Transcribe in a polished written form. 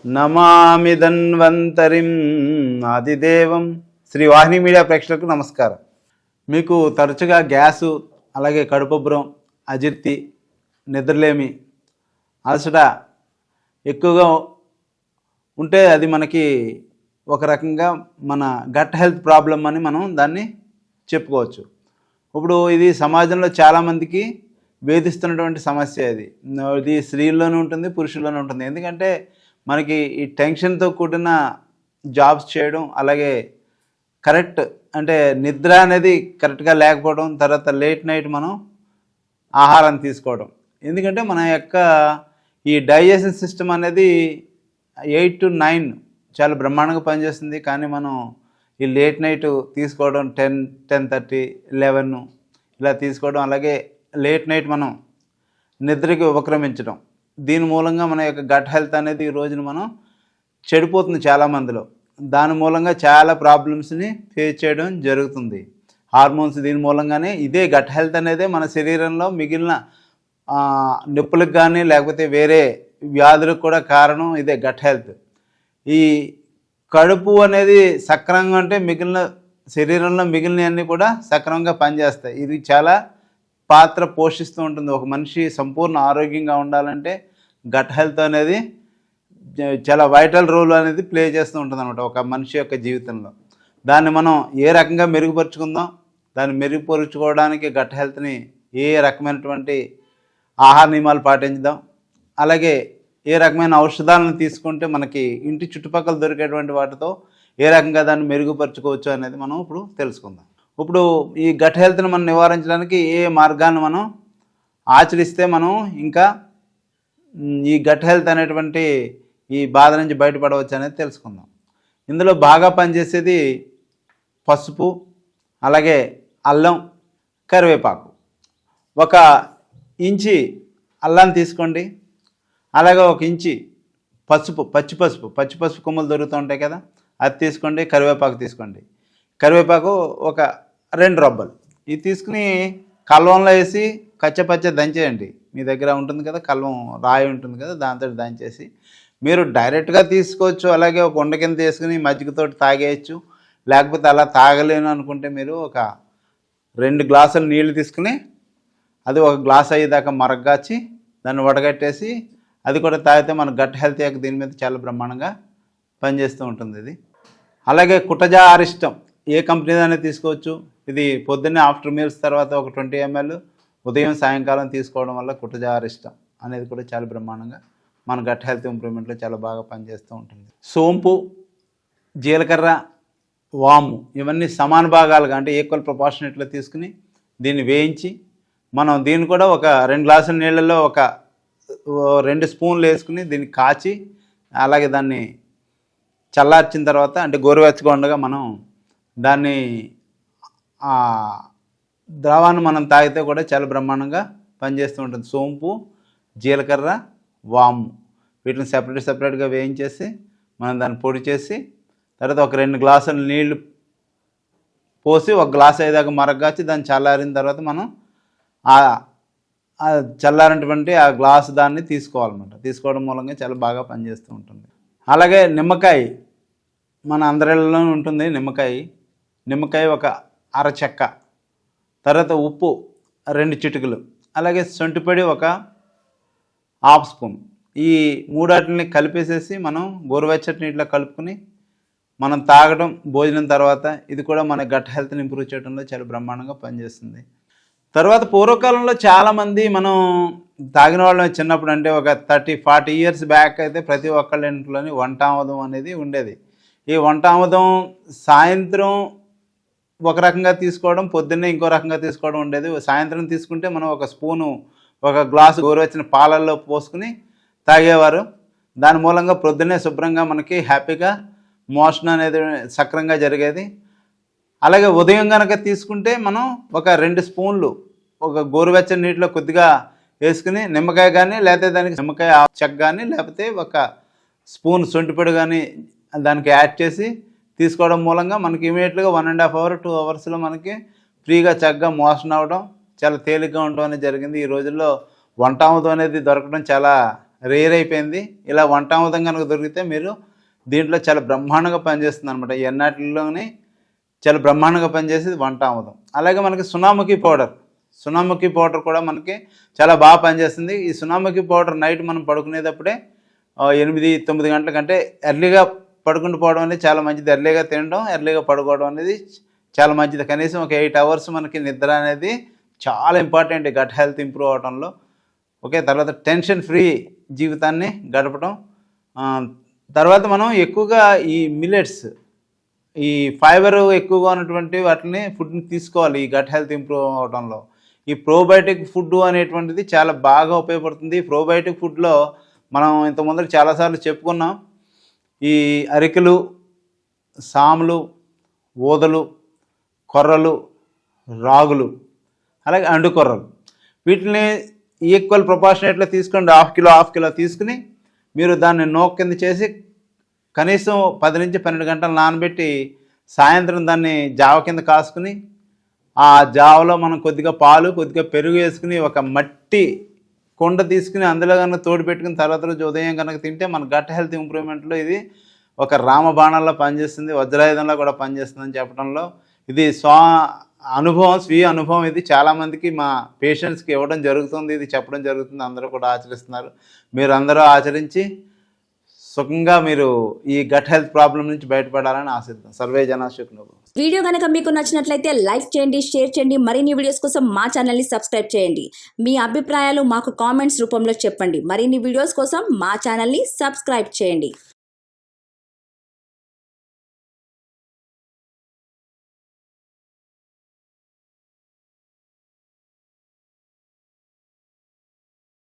నమామి ధన్వంతరిం ఆదిదేవం. శ్రీ వాహిని media ప్రేక్షకులకు నమస్కారం. మీకు తరచుగా గ్యాసు, అలాగే కడుపుబ్బరం, అజీర్తి, నిద్రలేమి, అలసట ఎక్కువగా ఉంటే అది మనకి ఒక రకంగా మన గట్ హెల్త్ ప్రాబ్లం అని మనం దాన్ని చెప్పుకోవచ్చు. ఇప్పుడు ఇది సమాజంలో చాలామందికి వేధిస్తున్నటువంటి సమస్య. ఇది స్త్రీల్లోనూ ఉంటుంది, పురుషుల్లోనూ ఉంటుంది. ఎందుకంటే మనకి ఈ టెన్షన్తో కూడిన జాబ్స్ చేయడం, అలాగే కరెక్ట్ అంటే నిద్ర అనేది కరెక్ట్గా లేకపోవడం, తర్వాత లేట్ నైట్ మనం ఆహారం తీసుకోవడం. ఎందుకంటే మన యొక్క ఈ డైజెషన్ సిస్టమ్ అనేది 8 to 9 చాలా బ్రహ్మాండంగా పనిచేస్తుంది. కానీ మనం ఈ లేట్ నైట్ తీసుకోవడం 10, 10:30, 11 ఇలా తీసుకోవడం, అలాగే లేట్ నైట్ మనం నిద్రకి ఉపక్రమించడం, దీని మూలంగా మన యొక్క గట్ హెల్త్ అనేది ఈ రోజున మనం చెడిపోతుంది చాలామందిలో. దాని మూలంగా చాలా ప్రాబ్లమ్స్ని ఫేస్ చేయడం జరుగుతుంది. హార్మోన్స్ దీని మూలంగానే ఇదే గట్ హెల్త్ అనేది మన శరీరంలో మిగిలిన నొప్పులకు కానీ లేకపోతే వేరే వ్యాధులకు కూడా కారణం ఇదే గట్ హెల్త్. ఈ కడుపు అనేది సక్రమంగా అంటే మిగిలిన శరీరంలో మిగిలినవన్నీ కూడా సక్రమంగా పనిచేస్తాయి. ఇది చాలా పాత్ర పోషిస్తూ ఉంటుంది. ఒక మనిషి సంపూర్ణ ఆరోగ్యంగా ఉండాలంటే గట్ హెల్త్ అనేది చాలా వైటల్ రోల్ అనేది ప్లే చేస్తూ ఉంటుంది అనమాట ఒక మనిషి యొక్క జీవితంలో. దాన్ని మనం ఏ రకంగా మెరుగుపరుచుకుందాం, దాన్ని మెరుగుపరుచుకోవడానికి గట్ హెల్త్ని ఏ రకమైనటువంటి ఆహార నియమాలు పాటించుదాం, అలాగే ఏ రకమైన ఔషధాలను తీసుకుంటే మనకి ఇంటి చుట్టుపక్కల దొరికేటువంటి వాటితో ఏ రకంగా దాన్ని మెరుగుపరుచుకోవచ్చు అనేది మనం ఇప్పుడు తెలుసుకుందాం. ఇప్పుడు ఈ గట్ హెల్త్ని మనం నివారించడానికి ఏ మార్గాన్ని మనం ఆచరిస్తే మనం ఇంకా ఈ గట్ హెల్త్ అనేటువంటి ఈ బాధ నుంచి బయటపడవచ్చు అనేది తెలుసుకుందాం. ఇందులో బాగా పనిచేసేది పసుపు, అలాగే అల్లం, కరివేపాకు. 1 ఇంచి అల్లాన్ని తీసుకోండి, అలాగే 1 ఇంచి పసుపు, పచ్చి పసుపు కొమ్మలు దొరుకుతూ ఉంటాయి కదా, అది తీసుకోండి. కరివేపాకు తీసుకోండి. కరివేపాకు 2 రబ్బలు ఇది తీసుకుని కల్వంలో వేసి కచ్చపచ్చ దంచేయండి. మీ దగ్గర ఉంటుంది కదా కల్వం, రాయి ఉంటుంది కదా, దాంతో దంచేసి మీరు డైరెక్ట్గా తీసుకోవచ్చు. అలాగే ఒక ఉండ కింద తీసుకుని మజ్జిగతోటి తాగేయచ్చు. లేకపోతే అలా తాగలేను అనుకుంటే మీరు 2 గ్లాసులు నీళ్లు తీసుకుని అది 1 గ్లాస్ అయ్యేదాకా మరగ్గాచి దాన్ని వడగట్టేసి అది కూడా తాగితే మన గట్ హెల్త్ యొక్క దీని మీద చాలా బ్రహ్మాండంగా పనిచేస్తూ ఉంటుంది ఇది. అలాగే కుటజా అరిష్టం ఏ కంపెనీ అనేది తీసుకోవచ్చు. ఇది పొద్దున్నే ఆఫ్టర్ మీల్స్ తర్వాత 20 ml ఉదయం సాయంకాలం తీసుకోవడం వల్ల కుటజా అరిష్టం అనేది కూడా చాలా బ్రహ్మాండంగా మన గట్ హెల్త్ ఇంప్రూవ్మెంట్లో చాలా బాగా పనిచేస్తూ ఉంటుంది. సోంపు, జీలకర్ర, వాము ఇవన్నీ సమాన భాగాలుగా అంటే ఈక్వల్ ప్రపోర్షనేట్లో తీసుకుని దీన్ని వేయించి మనం దీన్ని కూడా 2 గ్లాసుల నీళ్ళల్లో 2 స్పూన్లు వేసుకుని దీన్ని కాచి అలాగే దాన్ని చల్లార్చిన తర్వాత అంటే గోరువెచ్చగా ఉండగా మనం దాన్ని ద్రవాన్ని మనం తాగితే కూడా చాలా బ్రహ్మాండంగా పనిచేస్తూ ఉంటుంది. సోంపు, జీలకర్ర, వాము వీటిని సెపరేట్గా వేయించేసి మనం దాన్ని పొడి చేసి తర్వాత 2 గ్లాసుల నీళ్లు పోసి 1 గ్లాస్ అయ్యేదాకా మరగ్గాచి దాన్ని చల్లారిన తర్వాత మనం చల్లారినటువంటి ఆ గ్లాసు దాన్ని తీసుకోవాలన్నమాట. తీసుకోవడం మూలంగా చాలా బాగా పనిచేస్తూ ఉంటుంది. అలాగే నిమ్మకాయ మన అందరిలో ఉంటుంది. నిమ్మకాయ 1 అర చెక్క, తర్వాత ఉప్పు 2 చిటికలు, అలాగే సొంటిపొడి 1/2 స్పూన్. ఈ 3 కలిపేసేసి మనం గోరువెచ్చటి నీటిలో కలుపుకొని మనం తాగడం భోజనం తర్వాత. ఇది కూడా మన గట్ హెల్త్ని ఇంప్రూవ్ చేయడంలో చాలా బ్రహ్మాండంగా పనిచేస్తుంది. తర్వాత పూర్వకాలంలో చాలామంది మనం తాగిన వాళ్ళని చిన్నప్పుడు అంటే 30-40 ఇయర్స్ బ్యాక్ అయితే ప్రతి ఒక్కళ్ళ ఇంట్లోని వంటామదం అనేది ఉండేది. ఈ వంటామదం సాయంత్రం ఒక రకంగా తీసుకోవడం, పొద్దున్నే ఇంకో రకంగా తీసుకోవడం ఉండేది. సాయంత్రం తీసుకుంటే మనం 1 స్పూను 1 గ్లాసు గోరువెచ్చని పాలల్లో పోసుకుని తాగేవారు. దాని మూలంగా పొద్దున్నే శుభ్రంగా మనకి హ్యాపీగా మోషన్ అనేది సక్రంగా జరిగేది. అలాగే ఉదయం కనుక తీసుకుంటే మనం 2 స్పూన్లు గోరువెచ్చని నీటిలో కొద్దిగా వేసుకుని నిమ్మకాయ కానీ లేకపోతే దానికి నిమ్మకాయ చెక్క కానీ లేకపోతే 1 స్పూన్ సొంటిపొడి కానీ దానికి యాడ్ చేసి తీసుకోవడం మూలంగా మనకి ఇమీడియట్గా 1.5 hour 2 hours మనకి ఫ్రీగా చక్కగా మోషన్ అవ్వడం, చాలా తేలిగ్గా ఉండడం అనేది జరిగింది. ఈ రోజుల్లో వంటామదం అనేది దొరకడం చాలా రేర్ అయిపోయింది. ఇలా వంటామృతం కనుక దొరికితే మీరు దీంట్లో చాలా బ్రహ్మాండంగా పనిచేస్తుంది అనమాట. ఎన్నాటిలోని చాలా బ్రహ్మాండంగా పనిచేసేది వంటామృతం. అలాగే మనకి సునాముఖి పౌడర్ కూడా మనకి చాలా బాగా పనిచేస్తుంది. ఈ సునాముఖి పౌడర్ నైట్ మనం పడుకునేటప్పుడే 8-9 గంటల కంటే ఎర్లీగా పడుకుంటూ పోవడం అనేది చాలా మంచిది. ఎర్లీగా తినడం, ఎర్లీగా పడుకోవడం అనేది చాలా మంచిది. కనీసం ఒక 8 అవర్స్ మనకి నిద్ర అనేది చాలా ఇంపార్టెంట్ గట్ హెల్త్ ఇంప్రూవ్ అవడంలో. ఓకే, తర్వాత టెన్షన్ ఫ్రీ జీవితాన్ని గడపడం. తర్వాత మనం ఎక్కువగా ఈ మిల్లెట్స్, ఈ ఫైబర్ ఎక్కువగా ఉన్నటువంటి వాటిని ఫుడ్ని తీసుకోవాలి ఈ గట్ హెల్త్ ఇంప్రూవ్ అవడంలో. ఈ ప్రోబయోటిక్ ఫుడ్ అనేటువంటిది చాలా బాగా ఉపయోగపడుతుంది. ప్రోబయోటిక్ ఫుడ్లో మనం ఇంతకుముందు చాలాసార్లు చెప్పుకున్నాం. ఈ అరికెలు, సాములు, ఊదలు, కొర్రలు, రాగులు, అలాగే అండు కొర్రలు, వీటిని ఈక్వల్ ప్రొపోర్షనేట్లో తీసుకోండి. హాఫ్ కిలో తీసుకుని మీరు దాన్ని నోక్ కింద చేసి కనీసం 10-12 గంటలు నానబెట్టి సాయంత్రం దాన్ని జావ కింద కాసుకుని ఆ జావలో మనం కొద్దిగా పాలు, కొద్దిగా పెరుగు వేసుకుని ఒక మట్టి కుండ తీసుకుని అందులో కనుక తోడు పెట్టుకుని తర్వాత రోజు ఉదయం కనుక తింటే మన గట్ హెల్త్ ఇంప్రూవ్మెంట్లో ఇది ఒక రామబాణంలో పనిచేస్తుంది, వజ్రాయుధంలో కూడా పనిచేస్తుందని చెప్పడంలో ఇది స్వీయ అనుభవం. ఇది చాలామందికి మా పేషెంట్స్కి ఇవ్వడం జరుగుతుంది, ఇది చెప్పడం జరుగుతుంది. అందరూ కూడా ఆచరిస్తున్నారు. మీరు అందరూ ఆచరించి సుఖంగా మీరు ఈ గట్ హెల్త్ ప్రాబ్లం నుంచి బయటపడాలని ఆశిద్దాం. సర్వే జనా సుఖినో భవంతు. వీడియో కనుక మీకు నచ్చినట్లయితే లైక్ చేయండి, షేర్ చేయండి. మరిన్ని వీడియోస్ కోసం మా ఛానల్ని సబ్స్క్రైబ్ చేయండి. మీ అభిప్రాయాలు మాకు కామెంట్స్ రూపంలో చెప్పండి. మరిన్ని వీడియోస్ కోసం మా ఛానల్ని సబ్స్క్రైబ్ చేయండి.